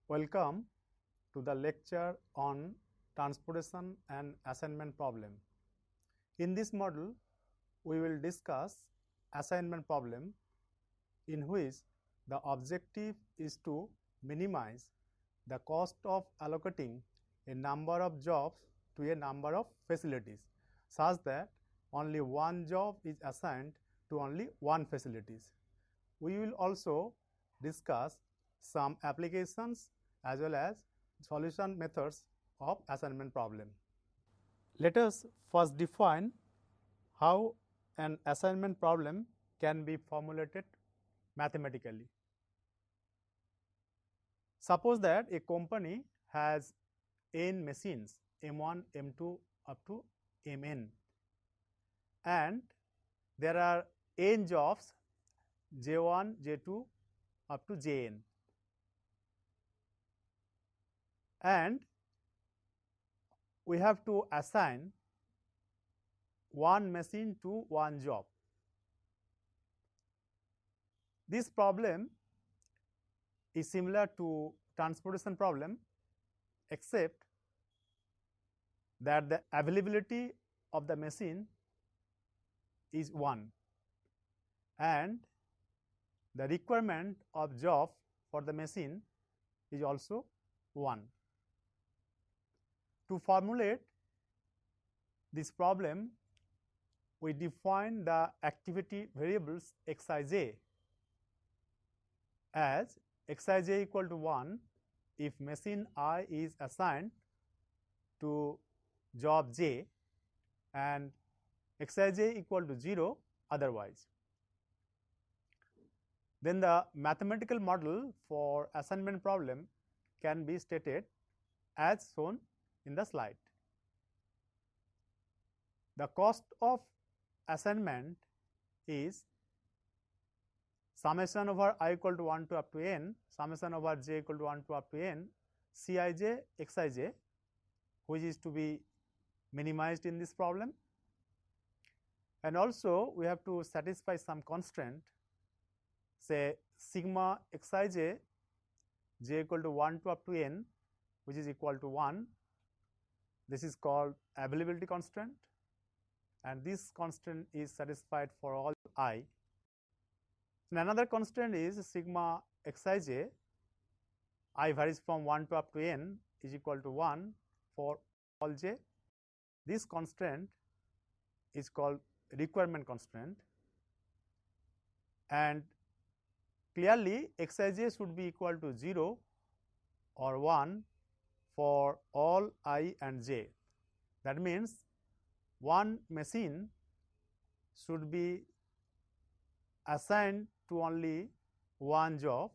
Welcome to the lecture on transportation and assignment problem. In this module, we will discuss assignment problem in which the objective is to minimize the cost of allocating a number of jobs to a number of facilities such that only one job is assigned to only one facilities. We will also discuss some applications as well as solution methods of assignment problem. Let us first define how an assignment problem can be formulated mathematically. Suppose that a company has n machines M1, M2 up to Mn, and there are n jobs J1, J2 up to Jn, and we have to assign one machine to one job. This problem is similar to transportation problem, except that the availability of the machine is 1 and the requirement of job for the machine is also 1. To formulate this problem, we define the activity variables xij as xij equal to 1 if machine I is assigned to job j and xij equal to 0 otherwise. Then the mathematical model for assignment problem can be stated as shown in the slide. The cost of assignment is summation over I equal to 1 to up to n, summation over j equal to 1 to up to n, Cij, Xij, which is to be minimized in this problem. And also we have to satisfy some constraint, say sigma Xij j equal to 1 to up to n, which is equal to 1. This is called availability constraint, and this constraint is satisfied for all I. And another constraint is sigma Xij, I varies from 1 to up to n is equal to 1 for all j. This constraint is called requirement constraint, and clearly Xij should be equal to 0 or 1 for all I and j. That means one machine should be assigned to only one job,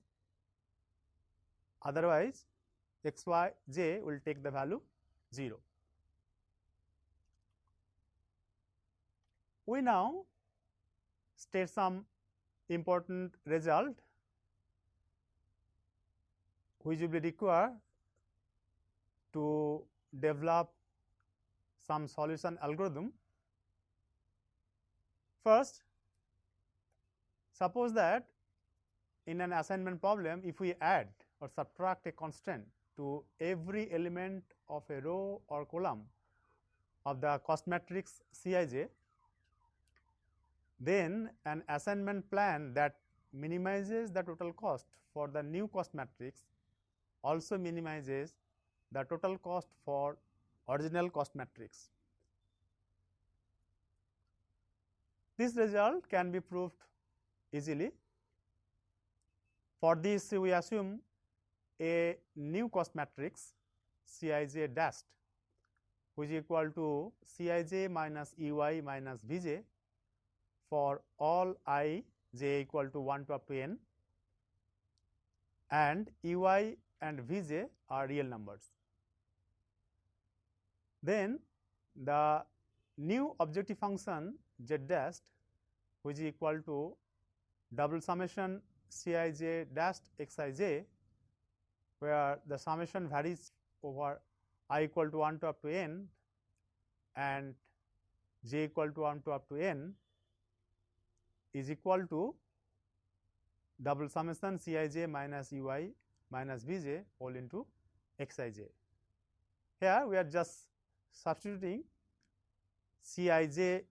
otherwise Xij will take the value 0. We now state some important result which will be required to develop some solution algorithm. First, suppose that in an assignment problem, if we add or subtract a constant to every element of a row or column of the cost matrix Cij, then an assignment plan that minimizes the total cost for the new cost matrix also minimizes the total cost for original cost matrix. This result can be proved easily. For this, we assume a new cost matrix Cij dashed, which is equal to Cij minus Ey minus Vj for all I j equal to 1 to up to n, and Ey and Vj are real numbers. Then the new objective function z dashed, which is equal to double summation Cij dashed Xij, where the summation varies over I equal to 1 to up to n and j equal to 1 to up to n, is equal to double summation Cij minus Ey minus Vj whole into Xij. Here we are just substituting Cij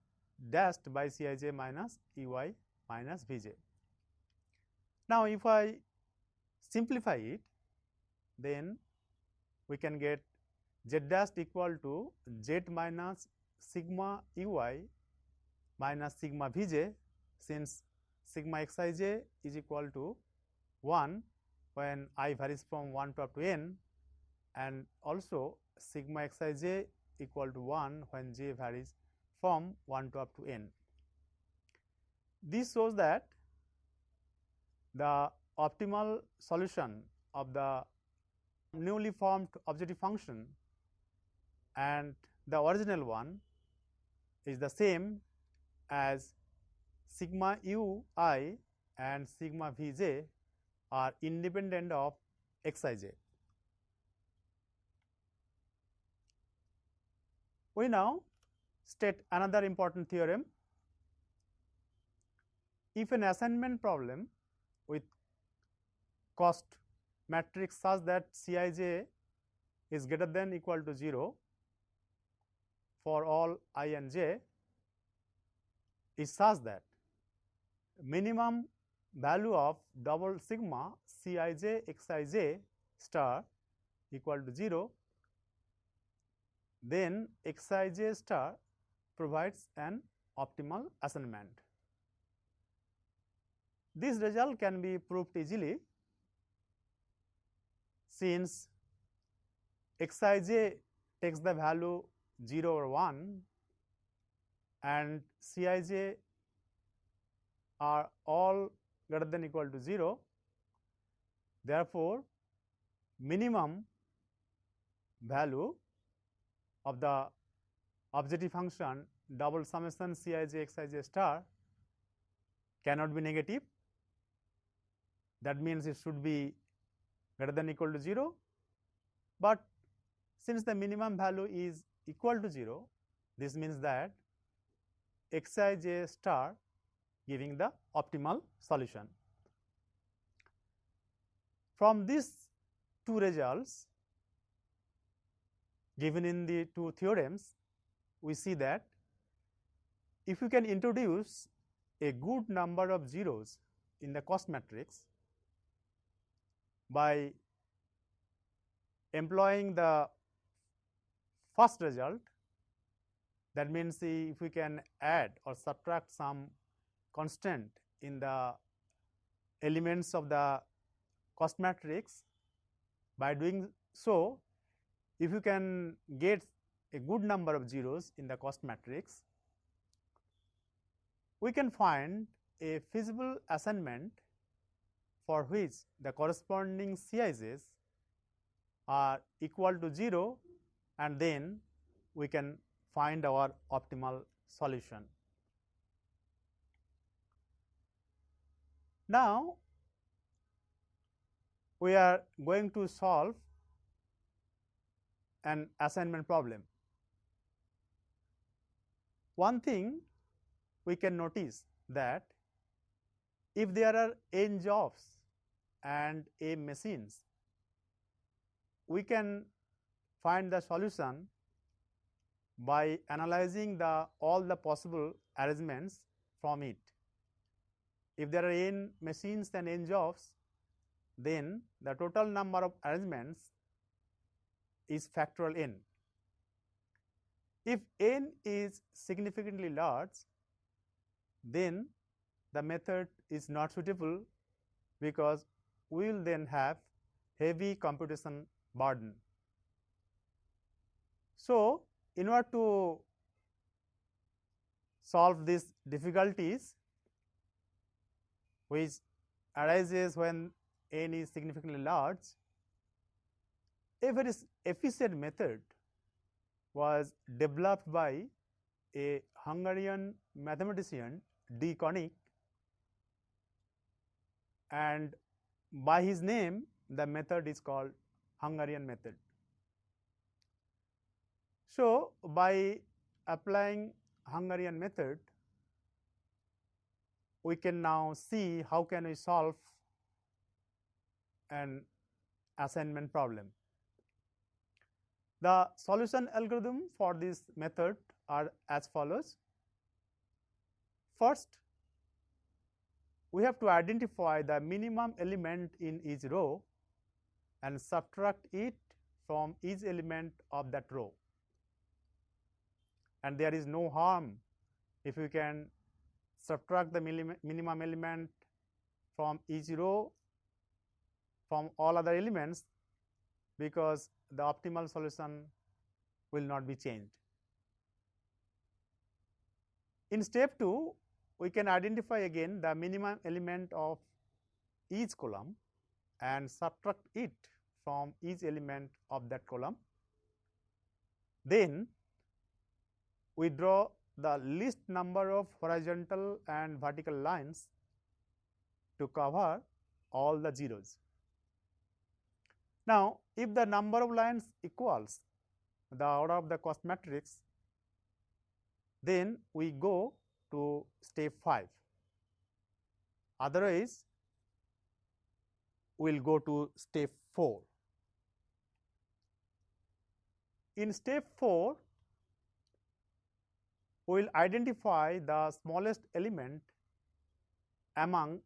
dashed by Cij minus Ey minus Vj. Now, if I simplify it, then we can get z dashed equal to z minus sigma Ey minus sigma Vj, since sigma Xij is equal to 1 when I varies from 1 to up to n, and also sigma Xij equal to 1 when j varies from 1 to up to n. This shows that the optimal solution of the newly formed objective function and the original one is the same as sigma ui and sigma vj are independent of xij. We now state another important theorem. If an assignment problem with cost matrix such that Cij is greater than or equal to 0 for all I and j is such that minimum value of double sigma Cij Xij star equal to 0, then Xij star provides an optimal assignment. This result can be proved easily, since Xij takes the value 0 or 1 and Cij are all greater than or equal to 0. Therefore, minimum value of the objective function double summation Cij Xij star cannot be negative. That means it should be greater than or equal to 0, but since the minimum value is equal to 0, this means that Xij star giving the optimal solution. From these two results given in the two theorems, we see that if you can introduce a good number of zeros in the cost matrix by employing the first result, that means if we can add or subtract some constant in the elements of the cost matrix, by doing so, if you can get a good number of zeros in the cost matrix, we can find a feasible assignment for which the corresponding Cij's are equal to 0, and then we can find our optimal solution. Now, we are going to solve an assignment problem. One thing we can notice that if there are n jobs and m machines, we can find the solution by analyzing all the possible arrangements from it. If there are n machines and n jobs, then the total number of arrangements is factorial n. If n is significantly large, then the method is not suitable, because we will then have heavy computation burden. So, in order to solve these difficulties which arises when n is significantly large, a very efficient method was developed by a Hungarian mathematician D. Koenig, and by his name the method is called Hungarian method. So, by applying Hungarian method, we can now see how can we solve an assignment problem. The solution algorithm for this method are as follows. First, we have to identify the minimum element in each row and subtract it from each element of that row. And there is no harm if you can subtract the minimum element from each row from all other elements, because the optimal solution will not be changed. In step 2, we can identify again the minimum element of each column and subtract it from each element of that column. Then we draw the least number of horizontal and vertical lines to cover all the zeros. Now, if the number of lines equals the order of the cost matrix, then we go to step 5. Otherwise, we will go to step 4. In step 4, we will identify the smallest element among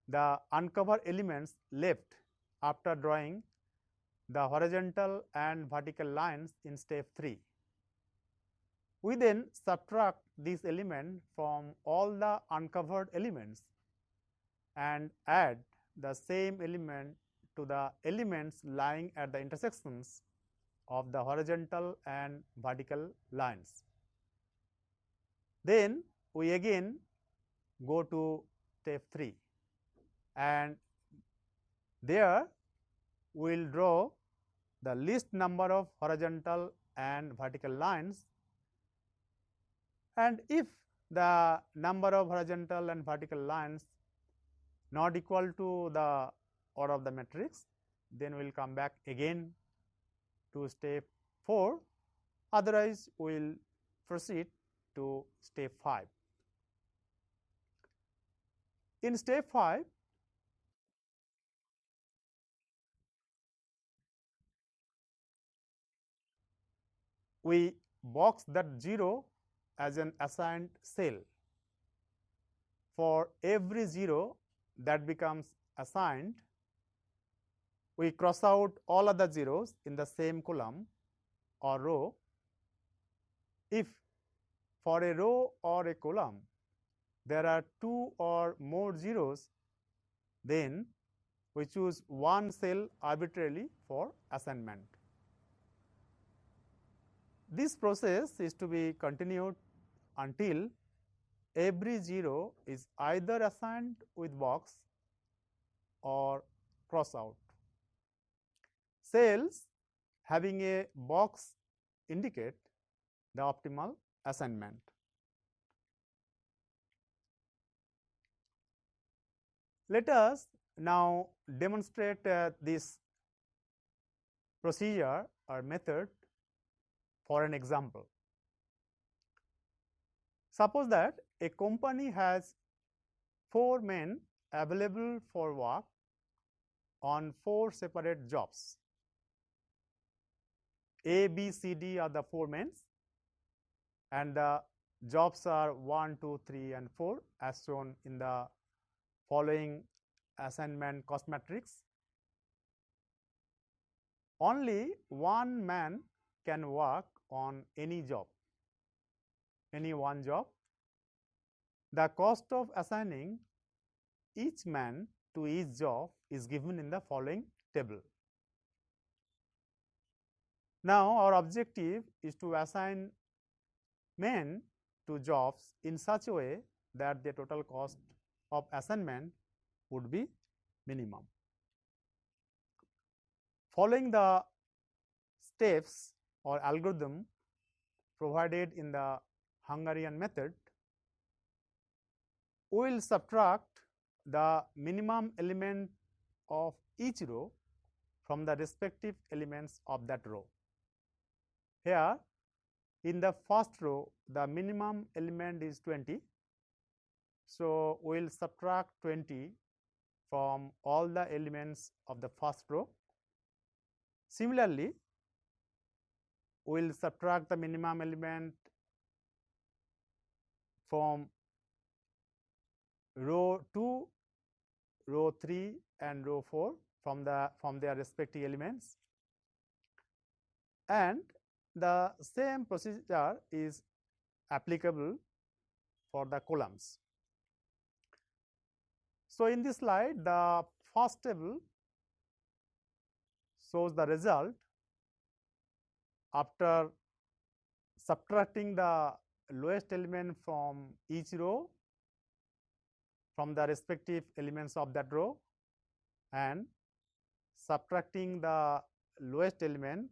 the uncovered elements left after drawing the horizontal and vertical lines in step 3. We then subtract this element from all the uncovered elements and add the same element to the elements lying at the intersections of the horizontal and vertical lines. Then we again go to step 3, and there we will draw the least number of horizontal and vertical lines, and if the number of horizontal and vertical lines not equal to the order of the matrix, then we will come back again to step 4. Otherwise, we will proceed to step 5. In step 5, we box that 0 as an assigned cell. For every 0 that becomes assigned, we cross out all other zeros in the same column or row. If for a row or a column there are 2 or more zeros, then we choose one cell arbitrarily for assignment. This process is to be continued until every 0 is either assigned with box or cross out. Cells having a box indicate the optimal assignment. Let us now demonstrate this procedure or method for an example. Suppose that a company has 4 men available for work on 4 separate jobs. A, B, C, D are the 4 men, and the jobs are 1, 2, 3, and 4 as shown in the following assignment cost matrix. Only one man can work on any job, any one job. The cost of assigning each man to each job is given in the following table. Now, our objective is to assign men to jobs in such a way that the total cost of assignment would be minimum. Following the steps or algorithm provided in the Hungarian method, we will subtract the minimum element of each row from the respective elements of that row. Here, in the first row, the minimum element is 20. So, we will subtract 20 from all the elements of the first row. Similarly, we will subtract the minimum element from row 2, row 3 and row 4 from their respective elements, and the same procedure is applicable for the columns. So, in this slide, the first table shows the result after subtracting the lowest element from each row from the respective elements of that row and subtracting the lowest element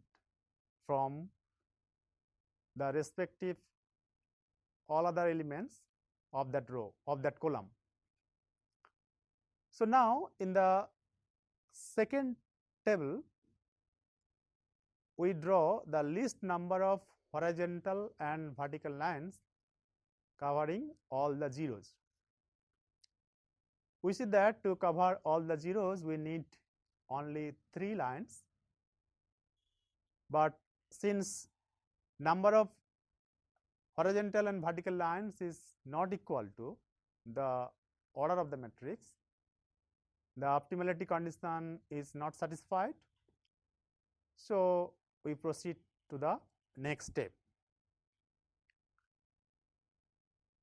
from the respective all other elements of that row of that column. So, now in the second table, we draw the least number of horizontal and vertical lines covering all the zeros. We see that to cover all the zeros, we need only 3 lines, but since number of horizontal and vertical lines is not equal to the order of the matrix, the optimality condition is not satisfied. So, we proceed to the next step.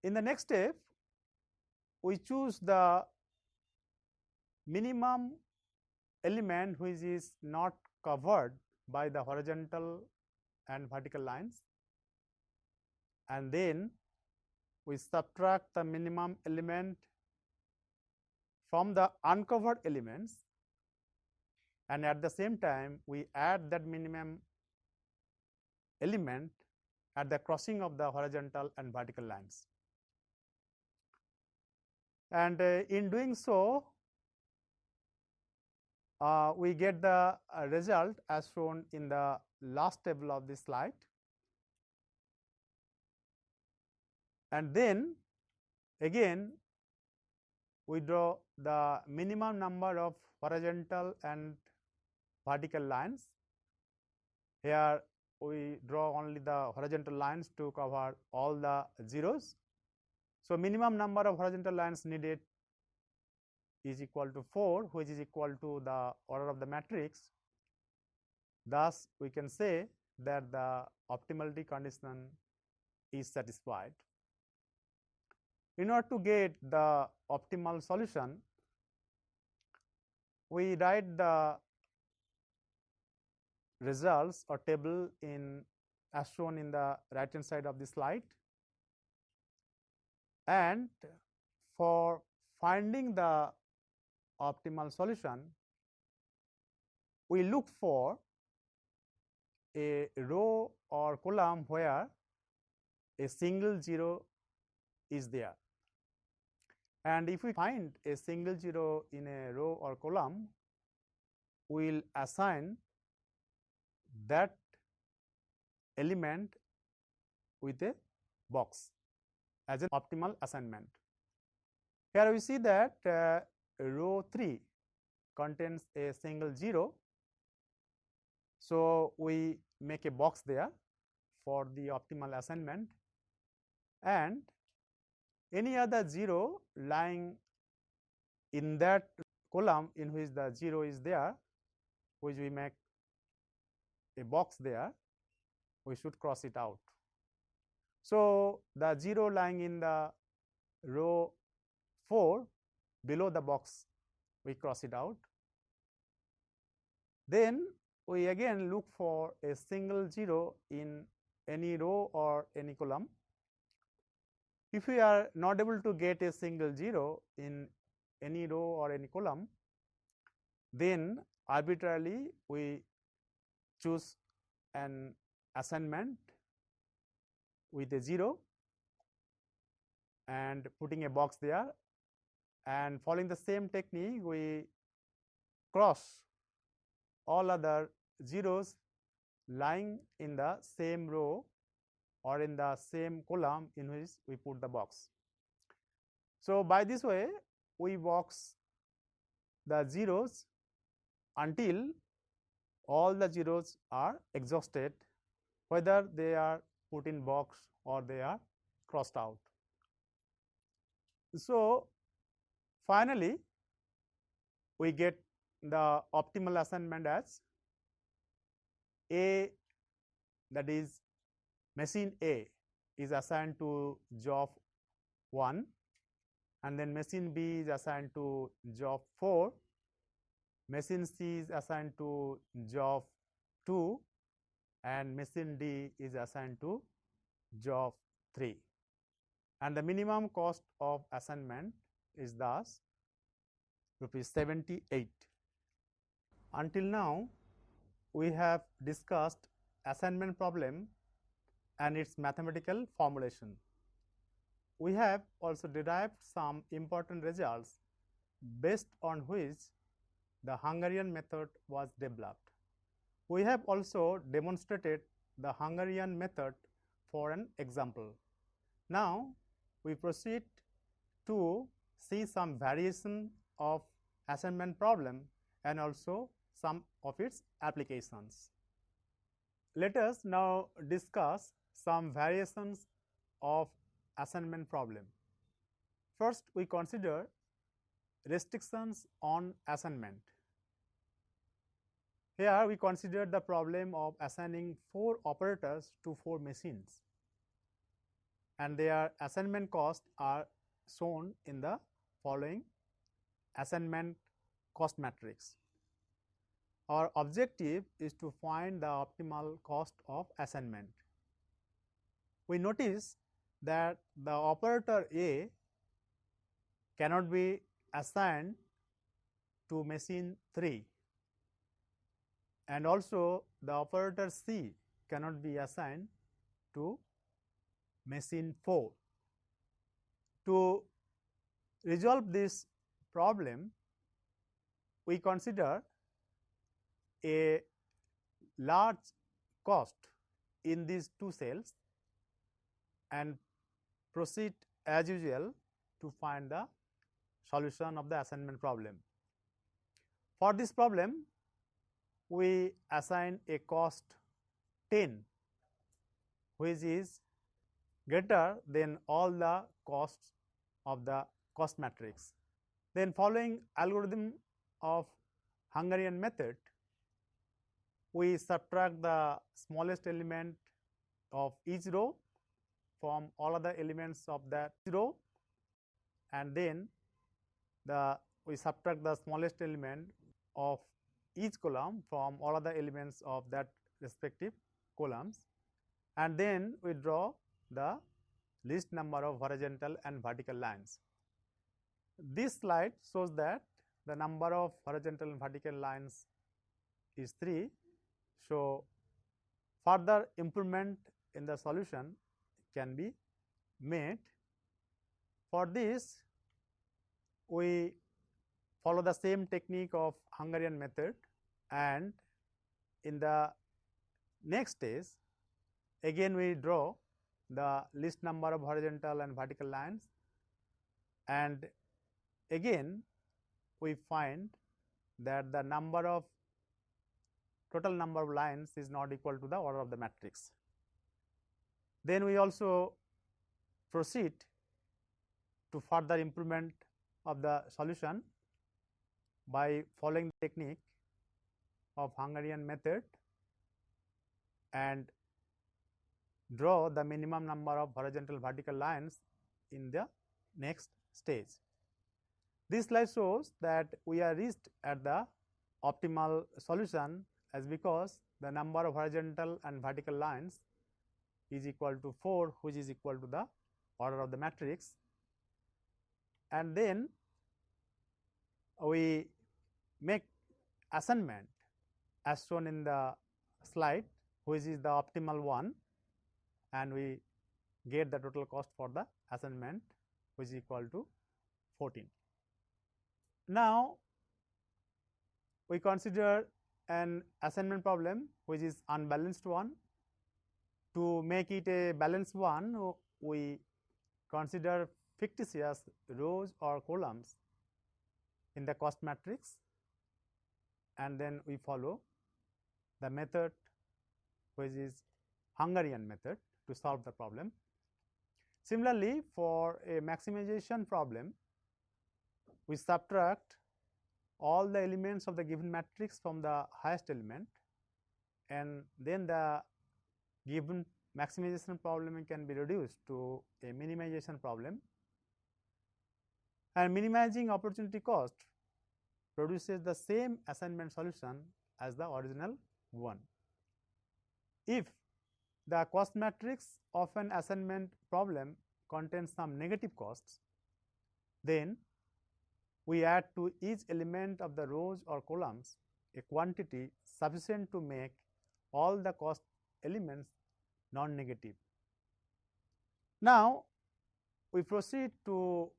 In the next step, we choose the minimum element which is not covered by the horizontal and vertical lines, and then we subtract the minimum element from the uncovered elements, and at the same time we add that minimum element at the crossing of the horizontal and vertical lines. And in doing so, we get the result as shown in the last table of this slide. And then again we draw the minimum number of horizontal and vertical lines. Here we draw only the horizontal lines to cover all the zeros. So, minimum number of horizontal lines needed is equal to 4, which is equal to the order of the matrix. Thus, we can say that the optimality condition is satisfied. In order to get the optimal solution, we write the results or table in as shown in the right hand side of the slide, and for finding the optimal solution, we look for a row or column where a single zero is there. And if we find a single zero in a row or column, we will assign that element with a box as an optimal assignment. Here we see that row 3 contains a single zero. So, we make a box there for the optimal assignment, and any other zero lying in that column in which the zero is there, which we make a box there, we should cross it out. So, the zero lying in the row 4 below the box, we cross it out. Then we again look for a single zero in any row or any column. If we are not able to get a single zero in any row or any column, then arbitrarily we choose an assignment with a 0 and putting a box there, and following the same technique we cross all other zeros lying in the same row or in the same column in which we put the box. So, by this way we box the zeros until all the zeros are exhausted, whether they are put in box or they are crossed out. So finally, we get the optimal assignment as A, that is machine A is assigned to job 1, and then machine B is assigned to job 4, machine C is assigned to job 2, and machine D is assigned to job 3. And the minimum cost of assignment is thus ₹78. Until now, we have discussed assignment problem and its mathematical formulation. We have also derived some important results based on which the Hungarian method was developed. We have also demonstrated the Hungarian method for an example. Now, we proceed to see some variation of assignment problem and also some of its applications. Let us now discuss some variations of assignment problem. First, we consider restrictions on assignment. Here we consider the problem of assigning 4 operators to 4 machines, and their assignment costs are shown in the following assignment cost matrix. Our objective is to find the optimal cost of assignment. We notice that the operator A cannot be assigned to machine 3, and also the operator C cannot be assigned to machine 4. To resolve this problem, we consider a large cost in these 2 cells and proceed as usual to find the solution of the assignment problem. For this problem, we assign a cost 10, which is greater than all the costs of the cost matrix. Then, following algorithm of Hungarian method, we subtract the smallest element of each row from all other elements of that row, and then we subtract the smallest element of each column from all other elements of that respective columns, and then we draw the least number of horizontal and vertical lines. This slide shows that the number of horizontal and vertical lines is 3. So, further improvement in the solution can be made. For this, we follow the same technique of Hungarian method, and in the next stage again we draw the least number of horizontal and vertical lines, and again we find that the total number of lines is not equal to the order of the matrix. Then we also proceed to further improvement of the solution by following the technique of Hungarian method and draw the minimum number of horizontal vertical lines in the next stage. This slide shows that we are reached at the optimal solution, as because the number of horizontal and vertical lines is equal to 4, which is equal to the order of the matrix, and then we make assignment as shown in the slide, which is the optimal one, and we get the total cost for the assignment, which is equal to 14. Now, we consider an assignment problem which is unbalanced one. To make it a balanced one, we consider fictitious rows or columns in the cost matrix, and then we follow the method which is Hungarian method to solve the problem. Similarly, for a maximization problem, we subtract all the elements of the given matrix from the highest element, and then the given maximization problem can be reduced to a minimization problem, and minimizing opportunity cost produces the same assignment solution as the original one. If the cost matrix of an assignment problem contains some negative costs, then we add to each element of the rows or columns a quantity sufficient to make all the cost elements non-negative. Now, we proceed to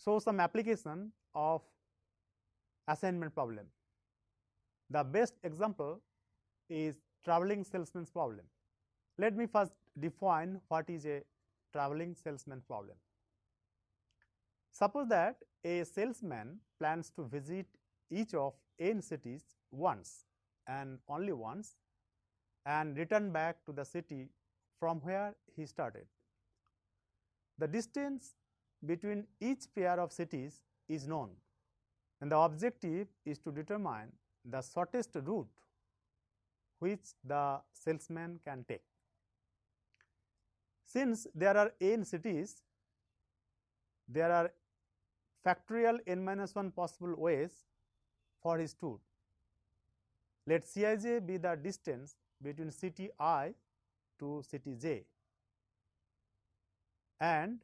show some application of assignment problem. The best example is traveling salesman's problem. Let me first define what is a traveling salesman problem. Suppose that a salesman plans to visit each of n cities once and only once, and return back to the city from where he started. The distance between each pair of cities is known, and the objective is to determine the shortest route which the salesman can take. Since there are n cities, there are factorial n minus 1 possible ways for his tour. Let Cij be the distance between city I to city j, and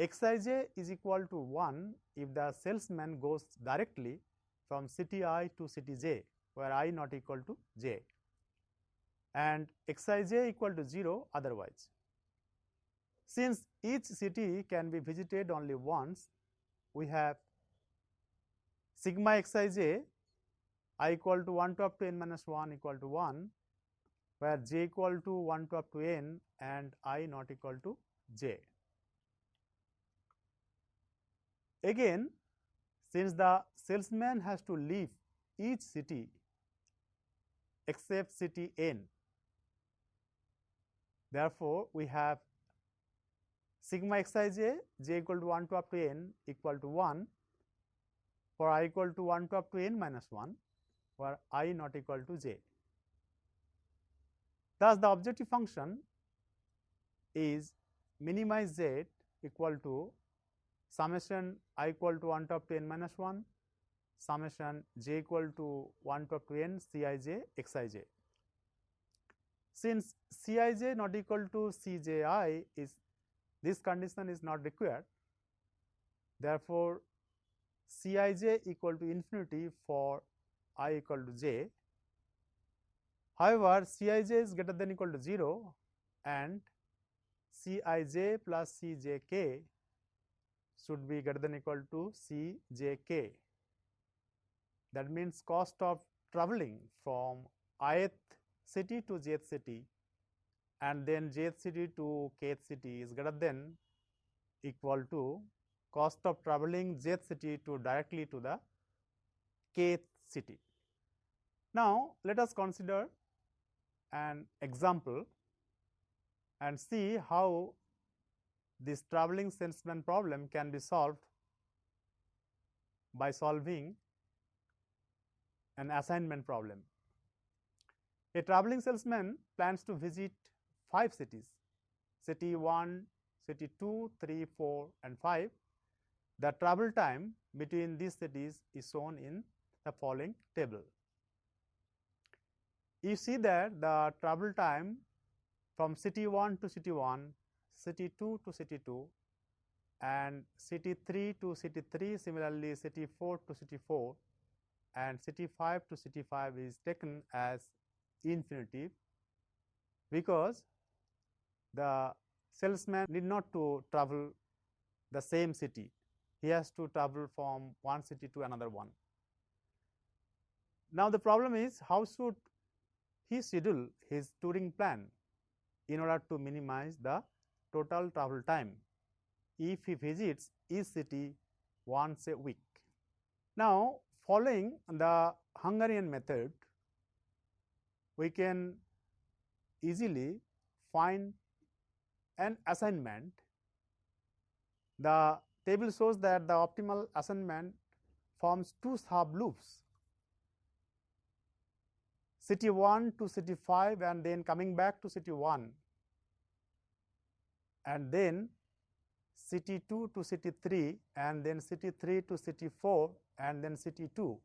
Xij is equal to 1 if the salesman goes directly from city I to city j, where I not equal to j, and Xij equal to 0 otherwise. Since each city can be visited only once, we have sigma Xij I equal to 1 to up to n minus 1 equal to 1, where j equal to 1 to up to n and I not equal to j. Again, since the salesman has to leave each city except city n, therefore, we have sigma Xij j equal to 1 to up to n equal to 1 for I equal to 1 to up to n minus 1, where I not equal to j. Thus, the objective function is minimize z equal to summation I equal to 1 to up to n minus 1, summation j equal to 1 to up to n Cij Xij. Since Cij not equal to Cji is, this condition is not required, therefore, Cij equal to infinity for I equal to j. However, Cij is greater than equal to 0, and Cij plus Cjk should be greater than equal to Cjk. That means cost of traveling from ith city to jth city and then jth city to kth city is greater than equal to cost of traveling jth city to directly to the kth city. Now, let us consider an example and see how this traveling salesman problem can be solved by solving an assignment problem. A traveling salesman plans to visit 5 cities, city 1, city 2, 3, 4 and 5. The travel time between these cities is shown in the following table. You see that the travel time from city 1 to city 1, city 2 to city 2 and city 3 to city 3, similarly city 4 to city 4 and city 5 to city 5 is taken as infinitive, because the salesman need not to travel the same city, he has to travel from one city to another one. Now, the problem is how should he schedule his touring plan in order to minimize the total travel time if he visits each city once a week. Now, following the Hungarian method, we can easily find an assignment. The table shows that the optimal assignment forms two sub loops, city 1 to city 5 and then coming back to city 1, and then city 2 to city 3 and then city 3 to city 4 and then city 2.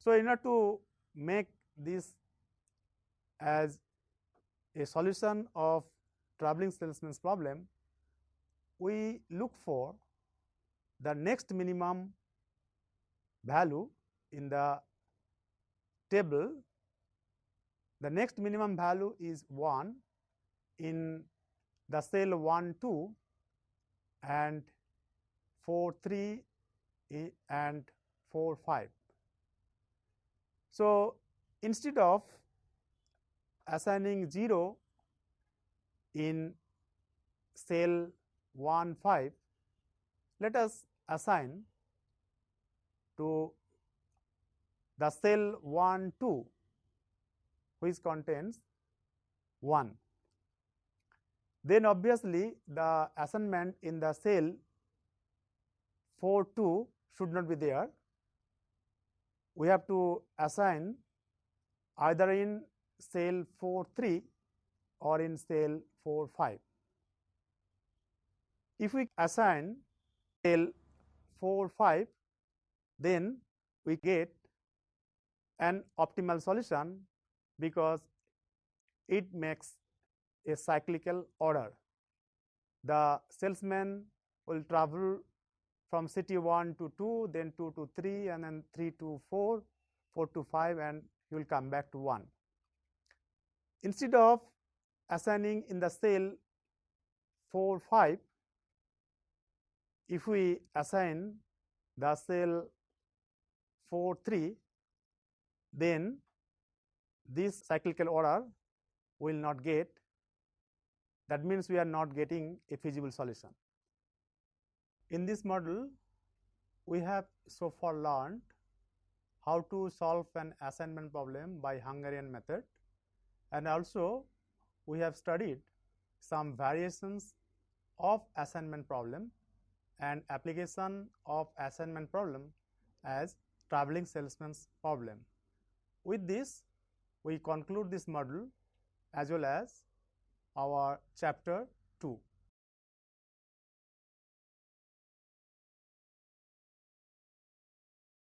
So, in order to make this as a solution of traveling salesman's problem, we look for the next minimum value in the table. The next minimum value is 1 in the cell 1 2 and 4 3 and 4 5. So, instead of assigning 0 in cell 1 5, let us assign to the cell 1 2 which contains 1. Then obviously, the assignment in the cell 4 2 should not be there. We have to assign either in cell 4 3 or in cell 4 5. If we assign cell 4 5, then we get an optimal solution because it makes a cyclical order. The salesman will travel from city 1 to 2, then 2 to 3 and then 3 to 4, 4 to 5 and he will come back to 1. Instead of assigning in the cell 4 5, if we assign the cell 4 3, then this cyclical order will not get. That means we are not getting a feasible solution. In this model, we have so far learned how to solve an assignment problem by Hungarian method, and also we have studied some variations of assignment problem and application of assignment problem as traveling salesman's problem. With this, we conclude this module as well as our chapter 2.